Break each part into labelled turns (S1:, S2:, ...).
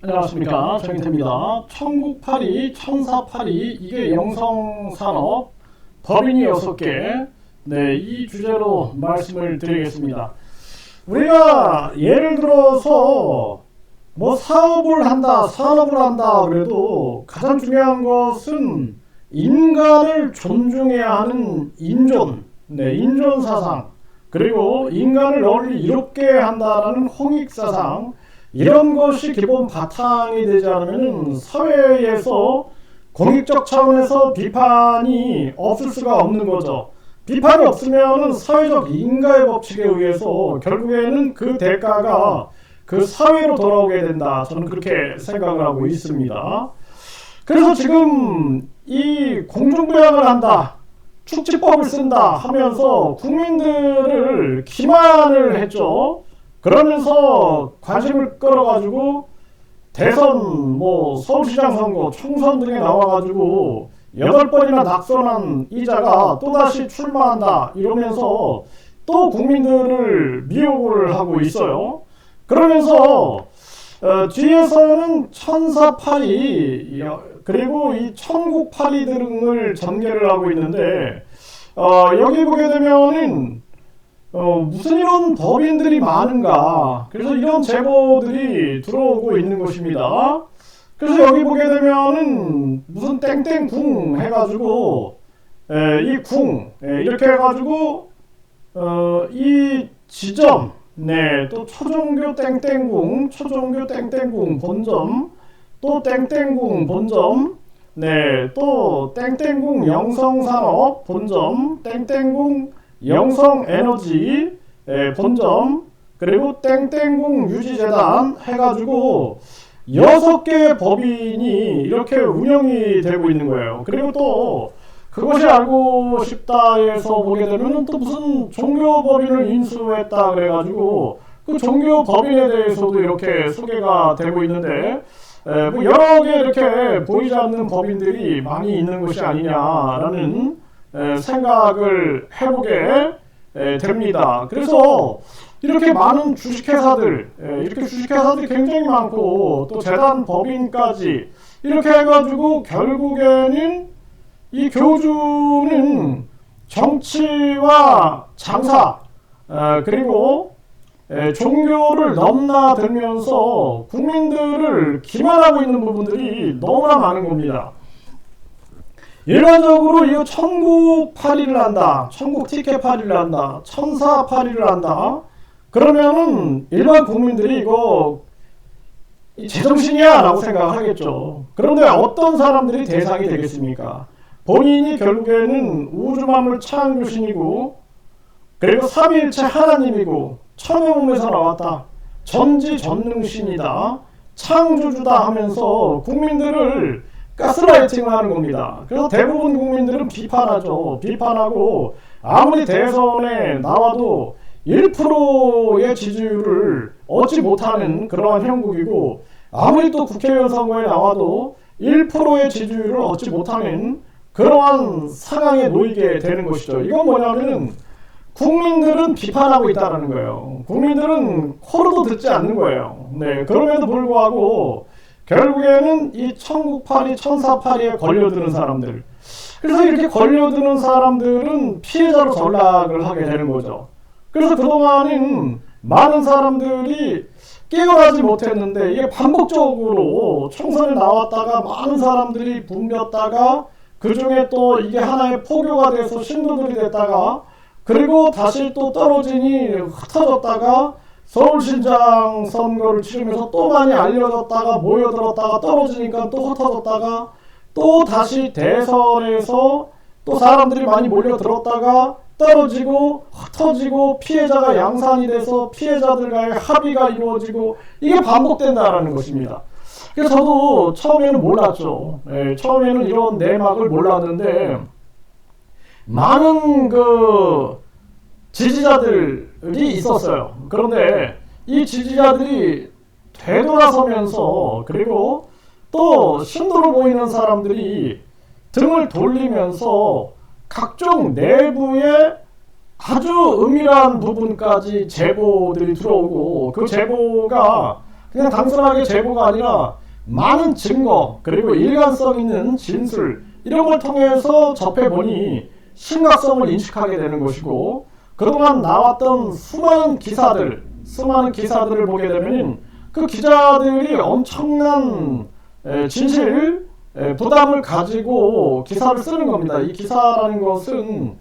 S1: 안녕하십니까, 정인태입니다. 천국팔이, 천사팔이, 이게 영성산업, 법인이 6개, 네, 이 주제로 말씀을 드리겠습니다. 우리가 예를 들어서 뭐 사업을 한다, 산업을 한다 그래도 가장 중요한 것은 인간을 존중해야 하는 인존, 네, 인존사상, 그리고 인간을 널리 이롭게 한다라는 홍익사상, 이런 것이 기본 바탕이 되지 않으면 사회에서 공익적 차원에서 비판이 없을 수가 없는 거죠. 비판이 없으면 사회적 인과의 법칙에 의해서 결국에는 그 대가가 그 사회로 돌아오게 된다. 저는 그렇게 생각을 하고 있습니다. 그래서 지금 이 공중부양을 한다, 축지법을 쓴다 하면서 국민들을 기만을 했죠. 그러면서 관심을 끌어가지고 대선, 뭐 서울시장 선거, 총선 등에 나와가지고 8번이나 낙선한 이자가 또다시 출마한다 이러면서 또 국민들을 미혹을 하고 있어요. 그러면서 뒤에서는 천사팔이 그리고 이 천국팔이 등을 전개를 하고 있는데 여기 보게 되면은 무슨 이런 법인들이 많은가, 그래서 이런 제보들이 들어오고 있는 것입니다. 그래서 여기 보게 되면은 무슨 땡땡궁 해가지고 이 궁 이렇게 해가지고 이 지점, 네, 또 초종교 땡땡궁, 초종교 땡땡궁 본점, 또 땡땡궁 본점, 네, 또 땡땡궁 영성산업 본점, 땡땡궁 영성에너지 본점, 그리고 땡땡궁 유지재단 해가지고 6개의 법인이 이렇게 운영이 되고 있는 거예요. 그리고 또 그것이 알고 싶다에서 보게 되면 또 무슨 종교법인을 인수했다 그래가지고 그 종교법인에 대해서도 이렇게 소개가 되고 있는데 뭐 여러 개 이렇게 보이지 않는 법인들이 많이 있는 것이 아니냐라는 생각을 해보게 됩니다. 그래서 이렇게 많은 주식회사들, 이렇게 주식회사들이 굉장히 많고 또 재단 법인까지 이렇게 해가지고 결국에는 이 교주는 정치와 장사 그리고 종교를 넘나들면서 국민들을 기만하고 있는 부분들이 너무나 많은 겁니다. 일반적으로 이거 천국팔이를 한다, 천국 티켓팔이를 한다, 천사팔이를 한다 그러면은 일반 국민들이 이거 제정신이야 라고 생각하겠죠. 그런데 어떤 사람들이 대상이 되겠습니까? 본인이 결국에는 우주만물 창조신이고 그리고 삼위일체 하나님이고 천의 몸에서 나왔다, 전지전능신이다, 창조주다 하면서 국민들을 가스라이팅을 하는 겁니다. 그래서 대부분 국민들은 비판하죠. 비판하고 아무리 대선에 나와도 1%의 지지율을 얻지 못하는 그러한 형국이고 아무리 또 국회의원 선거에 나와도 1%의 지지율을 얻지 못하는 그러한 상황에 놓이게 되는 것이죠. 이건 뭐냐면은 국민들은 비판하고 있다는 거예요. 국민들은 코로도 듣지 않는 거예요. 네, 그럼에도 불구하고 결국에는 이 천국팔이, 천사팔이에 걸려드는 사람들, 그래서 이렇게 걸려드는 사람들은 피해자로 전락을 하게 되는 거죠. 그래서 그동안은 많은 사람들이 깨어나지 못했는데 이게 반복적으로 총선에 나왔다가 많은 사람들이 붐볐다가 그 중에 또 이게 하나의 포교가 돼서 신도들이 됐다가 그리고 다시 또 떨어지니 흩어졌다가 서울시장 선거를 치르면서 또 많이 알려졌다가 모여들었다가 떨어지니까 또 흩어졌다가 또 다시 대선에서 또 사람들이 많이 몰려들었다가 떨어지고 흩어지고 피해자가 양산이 돼서 피해자들과의 합의가 이루어지고 이게 반복된다라는 것입니다. 그래서 저도 처음에는 몰랐죠. 처음에는 이런 내막을 몰랐는데 많은 그 지지자들이 있었어요. 그런데 이 지지자들이 되돌아서면서 그리고 또 신도로 보이는 사람들이 등을 돌리면서 각종 내부의 아주 은밀한 부분까지 제보들이 들어오고 그 제보가 그냥 단순하게 제보가 아니라 많은 증거 그리고 일관성 있는 진술 이런 걸 통해서 접해보니 심각성을 인식하게 되는 것이고, 그동안 나왔던 수많은 기사들을 보게 되면 그 기자들이 엄청난 진실 부담을 가지고 기사를 쓰는 겁니다. 이 기사라는 것은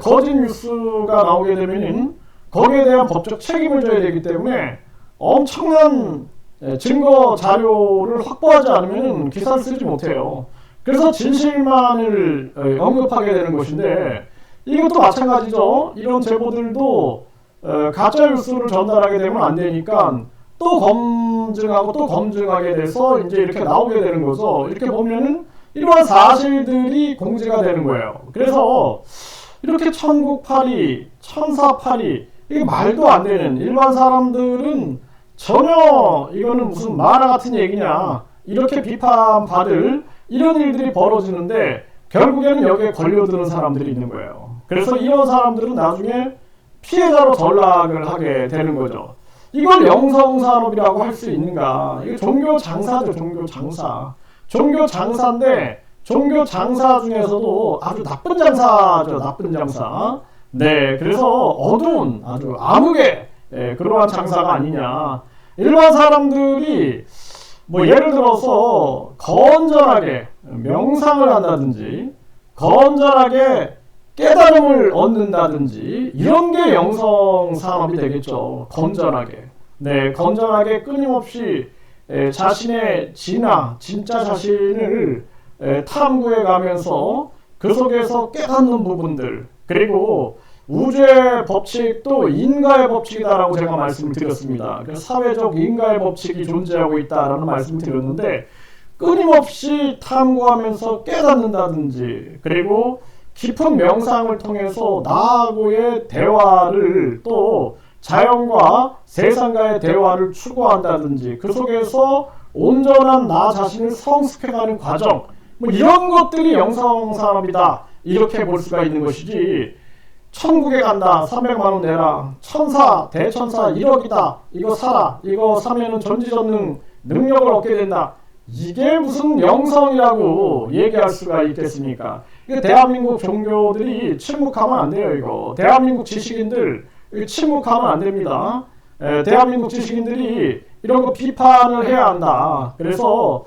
S1: 거짓 뉴스가 나오게 되면 거기에 대한 법적 책임을 져야 되기 때문에 엄청난 증거 자료를 확보하지 않으면 기사를 쓰지 못해요. 그래서 진실만을 언급하게 되는 것인데, 이것도 마찬가지죠. 이런 제보들도 가짜 뉴스를 전달하게 되면 안 되니까 또 검증하고 또 검증하게 돼서 이제 이렇게 나오게 되는 거죠. 이렇게 보면은 이러한 사실들이 공개가 되는 거예요. 그래서 이렇게 천국팔이, 천사팔이, 이게 말도 안 되는, 일반 사람들은 전혀 이거는 무슨 만화 같은 얘기냐 이렇게 비판받을 이런 일들이 벌어지는데, 결국에는 여기에 걸려드는 사람들이 있는 거예요. 그래서 이런 사람들은 나중에 피해자로 전락을 하게 되는 거죠. 이걸 영성산업이라고 할 수 있는가? 이거 종교 장사죠, 종교 장사. 종교 장사인데, 종교 장사 중에서도 아주 나쁜 장사죠, 나쁜 장사. 네, 그래서 어두운, 아주 암흑의 그러한 장사가 아니냐. 일반 사람들이 뭐 예를 들어서 건전하게 명상을 한다든지, 건전하게 깨달음을 얻는다든지, 이런 게 영성산업이 되겠죠. 건전하게. 네, 건전하게 끊임없이 자신의 진짜 자신을 탐구해 가면서 그 속에서 깨닫는 부분들, 그리고 우주의 법칙도 인과의 법칙이다라고 제가 말씀을 드렸습니다. 그래서 사회적 인과의 법칙이 존재하고 있다라는 말씀을 드렸는데, 끊임없이 탐구하면서 깨닫는다든지, 그리고 깊은 명상을 통해서 나하고의 대화를, 또 자연과 세상과의 대화를 추구한다든지, 그 속에서 온전한 나 자신을 성숙해가는 과정, 뭐 이런 것들이 영성산업이다 이렇게 볼 수가 있는 것이지, 천국에 간다 300만원 내라, 천사 대천사 1억이다 이거 사라, 이거 사면은 전지전능 능력을 얻게 된다, 이게 무슨 영성이라고 얘기할 수가 있겠습니까? 이거 대한민국 종교들이 침묵하면 안 돼요. 이거 대한민국 지식인들 침묵하면 안 됩니다. 대한민국 지식인들이 이런 거 비판을 해야 한다. 그래서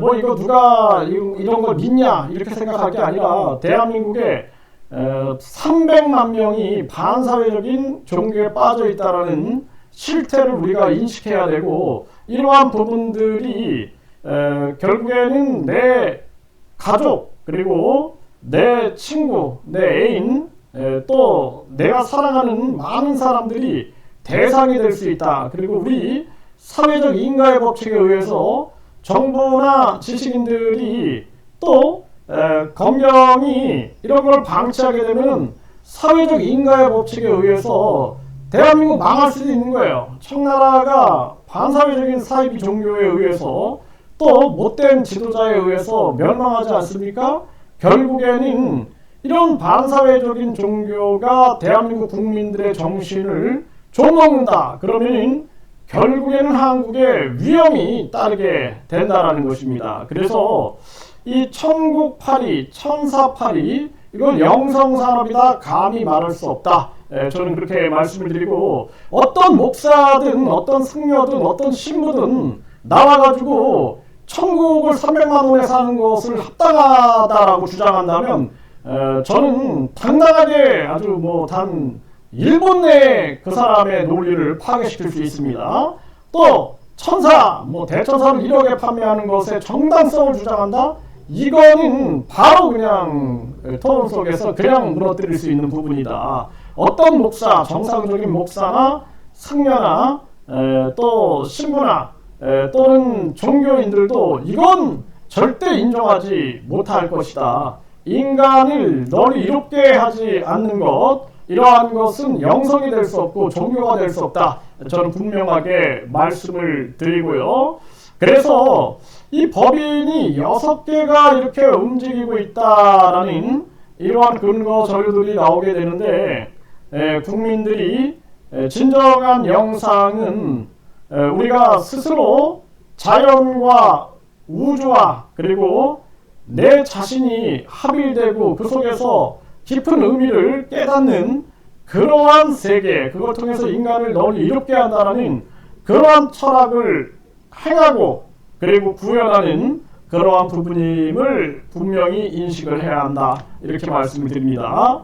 S1: 뭐 이거 누가 이런 걸 믿냐 이렇게 생각할 게 아니라, 대한민국에 300만 명이 반사회적인 종교에 빠져 있다라는 실태를 우리가 인식해야 되고, 이러한 부분들이 결국에는 내 가족, 그리고 내 친구, 내 애인, 또 내가 사랑하는 많은 사람들이 대상이 될 수 있다. 그리고 우리 사회적 인과의 법칙에 의해서 정부나 지식인들이 또 검경이 이런 걸 방치하게 되면 사회적 인과의 법칙에 의해서 대한민국 망할 수도 있는 거예요. 청나라가 반사회적인 사이비 종교에 의해서, 또 못된 지도자에 의해서 멸망하지 않습니까? 결국에는 이런 반사회적인 종교가 대한민국 국민들의 정신을 좀먹는다. 그러면 결국에는 한국에 위험이 따르게 된다라는 것입니다. 그래서 이 천국팔이, 천사팔이, 이건 영성산업이다 감히 말할 수 없다. 저는 그렇게 말씀을 드리고, 어떤 목사든 어떤 승려든 어떤 신부든 나와가지고 천국을 300만 원에 사는 것을 합당하다라고 주장한다면 저는 당당하게 아주 뭐 단 1분 내에 그 사람의 논리를 파괴시킬 수 있습니다. 또 천사, 뭐 대천사를 1억에 판매하는 것의 정당성을 주장한다? 이거는 바로 그냥 토론 속에서 그냥 무너뜨릴 수 있는 부분이다. 어떤 목사, 정상적인 목사나 승려나 또 신부나 또는 종교인들도 이건 절대 인정하지 못할 것이다. 인간을 널리 이롭게 하지 않는 것, 이러한 것은 영성이 될 수 없고 종교가 될 수 없다. 저는 분명하게 말씀을 드리고요. 그래서 이 법인이 6개가 이렇게 움직이고 있다라는 이러한 근거 자료들이 나오게 되는데, 국민들이 진정한 영상은 우리가 스스로 자연과 우주와 그리고 내 자신이 합일되고 그 속에서 깊은 의미를 깨닫는 그러한 세계, 그걸 통해서 인간을 널리 이롭게 한다는 그러한 철학을 행하고 그리고 구현하는 그러한 부분임을 분명히 인식을 해야 한다, 이렇게 말씀을 드립니다.